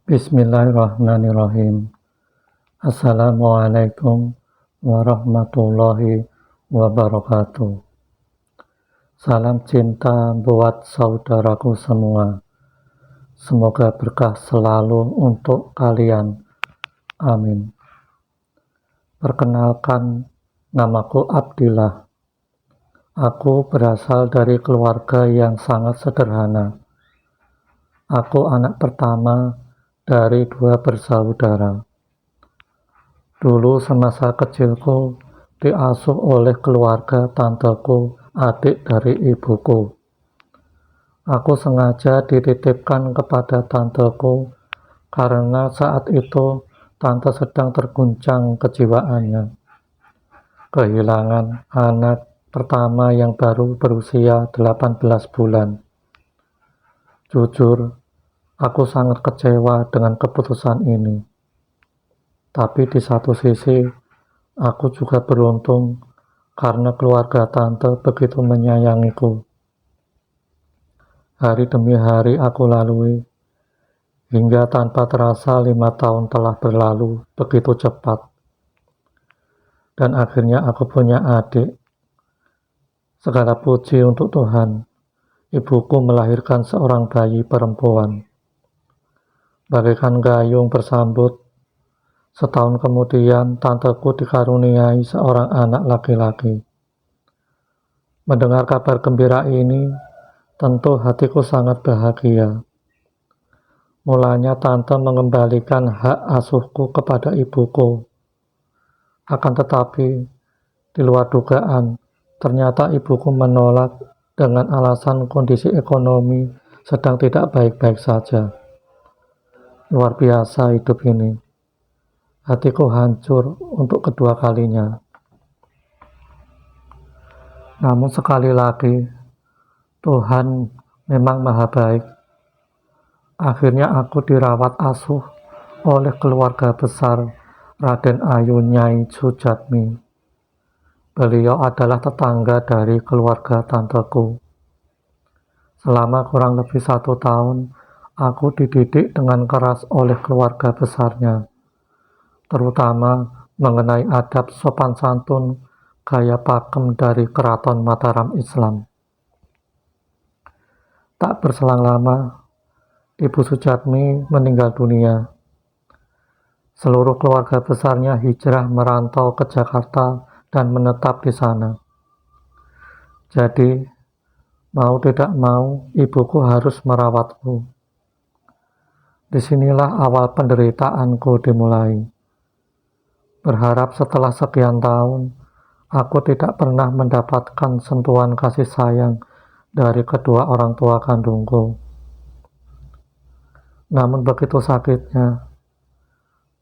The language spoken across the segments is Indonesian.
Bismillahirrahmanirrahim. Assalamualaikum warahmatullahi wabarakatuh. Salam cinta buat saudaraku semua. Semoga berkah selalu untuk kalian. Amin. Perkenalkan, namaku Abdillah. Aku berasal dari keluarga yang sangat sederhana. Aku anak pertama dari 2 bersaudara. Dulu semasa kecilku diasuh oleh keluarga tanteku, adik dari ibuku. Aku sengaja dititipkan kepada tanteku karena saat itu tante sedang terguncang kejiwaannya. Kehilangan anak pertama yang baru berusia 18 bulan. Jujur, aku sangat kecewa dengan keputusan ini. Tapi di satu sisi, aku juga beruntung karena keluarga tante begitu menyayangiku. Hari demi hari aku lalui, hingga tanpa terasa 5 tahun telah berlalu begitu cepat. Dan akhirnya aku punya adik. Segala puji untuk Tuhan, ibuku melahirkan seorang bayi perempuan. Bagaikan gayung bersambut, setahun kemudian tanteku dikaruniai seorang anak laki-laki. Mendengar kabar gembira ini, tentu hatiku sangat bahagia. Mulanya tante mengembalikan hak asuhku kepada ibuku. Akan tetapi, di luar dugaan, ternyata ibuku menolak dengan alasan kondisi ekonomi sedang tidak baik-baik saja. Luar biasa hidup ini. Hatiku hancur untuk kedua kalinya. Namun sekali lagi, Tuhan memang maha baik. Akhirnya aku dirawat asuh oleh keluarga besar Raden Ayu Nyai Sujatmi. Beliau adalah tetangga dari keluarga tanteku. Selama kurang lebih 1 tahun, aku dididik dengan keras oleh keluarga besarnya, terutama mengenai adab sopan santun, gaya pakem dari Keraton Mataram Islam. Tak berselang lama, Ibu Sujatmi meninggal dunia. Seluruh keluarga besarnya hijrah merantau ke Jakarta dan menetap di sana. Jadi, mau tidak mau, ibuku harus merawatku. Disinilah awal penderitaanku dimulai. Berharap setelah sekian tahun, aku tidak pernah mendapatkan sentuhan kasih sayang dari kedua orang tua kandungku. Namun begitu sakitnya,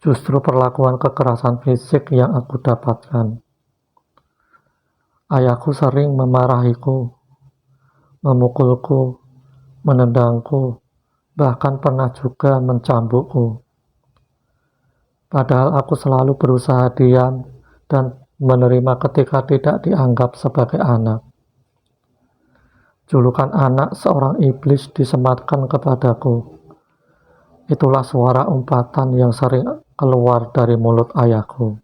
justru perlakuan kekerasan fisik yang aku dapatkan. Ayahku sering memarahiku, memukulku, menendangku, bahkan pernah juga mencambukku. Padahal aku selalu berusaha diam dan menerima ketika tidak dianggap sebagai anak. Julukan anak seorang iblis disematkan kepadaku. Itulah suara umpatan yang sering keluar dari mulut ayahku.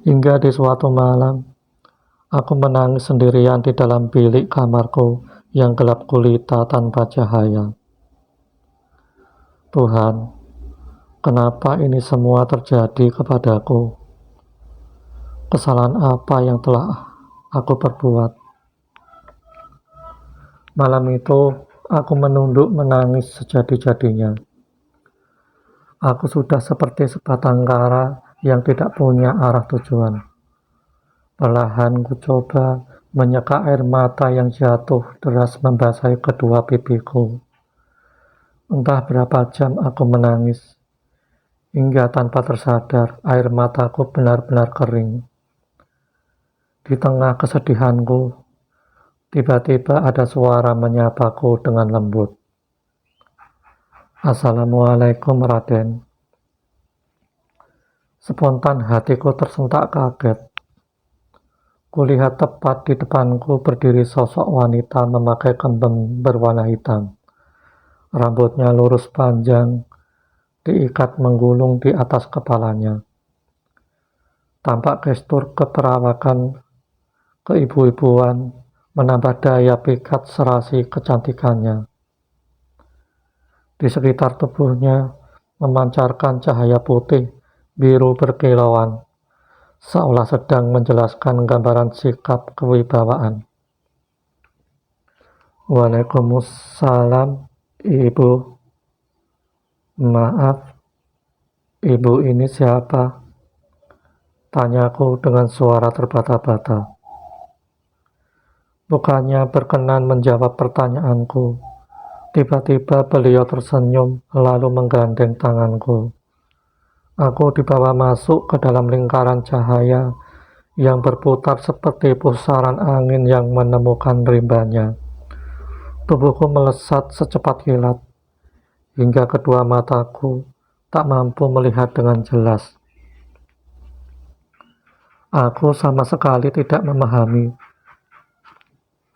Hingga di suatu malam, aku menangis sendirian di dalam bilik kamarku yang gelap gulita tanpa cahaya. Tuhan, kenapa ini semua terjadi kepadaku? Kesalahan apa yang telah aku perbuat? Malam itu, aku menunduk menangis sejadi-jadinya. Aku sudah seperti sebatang kara yang tidak punya arah tujuan. Perlahan ku coba menyeka air mata yang jatuh deras membasahi kedua pipiku. Entah berapa jam aku menangis, hingga tanpa tersadar air mataku benar-benar kering. Di tengah kesedihanku, tiba-tiba ada suara menyapaku dengan lembut. Assalamualaikum Raden. Spontan hatiku tersentak kaget. Kulihat tepat di depanku berdiri sosok wanita memakai kembang berwarna hitam. Rambutnya lurus panjang, diikat menggulung di atas kepalanya. Tampak gestur keperawakan, keibu-ibuan, menambah daya pikat serasi kecantikannya. Di sekitar tubuhnya memancarkan cahaya putih biru berkilauan, seolah sedang menjelaskan gambaran sikap kewibawaan. Waalaikumsalam, Ibu. Maaf, Ibu ini siapa? Tanyaku dengan suara terbata-bata. Bukannya berkenan menjawab pertanyaanku, tiba-tiba beliau tersenyum lalu menggandeng tanganku. Aku dibawa masuk ke dalam lingkaran cahaya yang berputar seperti pusaran angin yang menemukan rimbanya. Tubuhku melesat secepat kilat, hingga kedua mataku tak mampu melihat dengan jelas. Aku sama sekali tidak memahami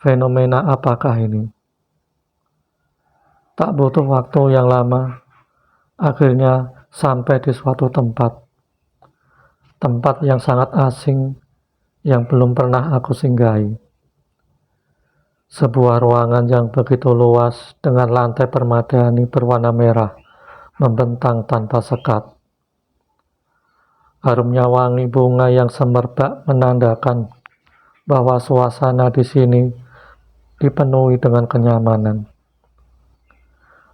fenomena apakah ini. Tak butuh waktu yang lama, akhirnya sampai di suatu tempat yang sangat asing yang belum pernah aku singgahi. Sebuah ruangan yang begitu luas dengan lantai permadani berwarna merah membentang tanpa sekat. Harumnya wangi bunga yang semerbak menandakan bahwa suasana di sini dipenuhi dengan kenyamanan.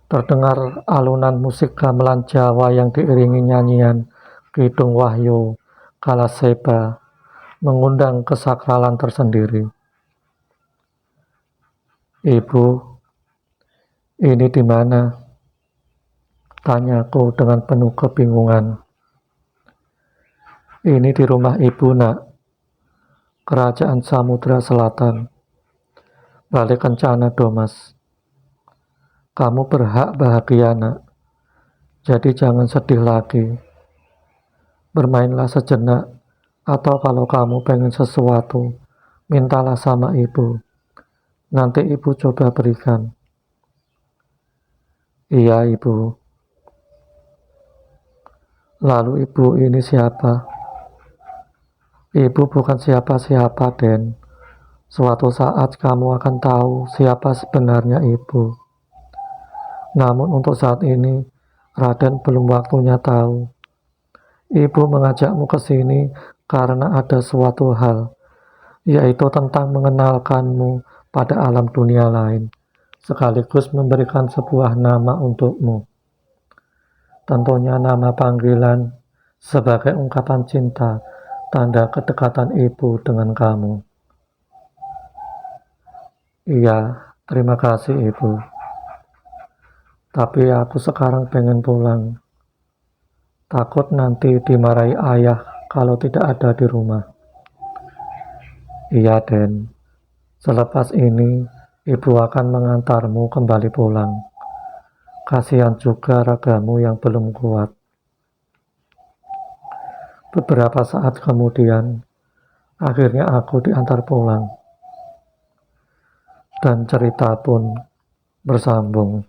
Terdengar alunan musik gamelan Jawa yang diiringi nyanyian Kidung Wahyu Kalaseba mengundang kesakralan tersendiri. Ibu, ini di mana? Tanyaku dengan penuh kebingungan. Ini di rumah ibu, nak. Kerajaan Samudra Selatan. Balik Kencana, Domas. Kamu berhak bahagia, nak. Jadi jangan sedih lagi. Bermainlah sejenak, atau kalau kamu pengen sesuatu, mintalah sama ibu. Nanti ibu coba berikan. Iya, ibu. Lalu ibu ini siapa? Ibu bukan siapa-siapa, Den. Suatu saat kamu akan tahu siapa sebenarnya ibu. Namun untuk saat ini, Raden belum waktunya tahu. Ibu mengajakmu ke sini karena ada suatu hal, yaitu tentang mengenalkanmu pada alam dunia lain, sekaligus memberikan sebuah nama untukmu. Tentunya nama panggilan sebagai ungkapan cinta, tanda kedekatan ibu dengan kamu. Iya, terima kasih ibu. Tapi aku sekarang pengen pulang. Takut nanti dimarahi ayah kalau tidak ada di rumah. Iya, Den. Selepas ini, ibu akan mengantarmu kembali pulang. Kasihan juga ragamu yang belum kuat. Beberapa saat kemudian, akhirnya aku diantar pulang. Dan cerita pun bersambung.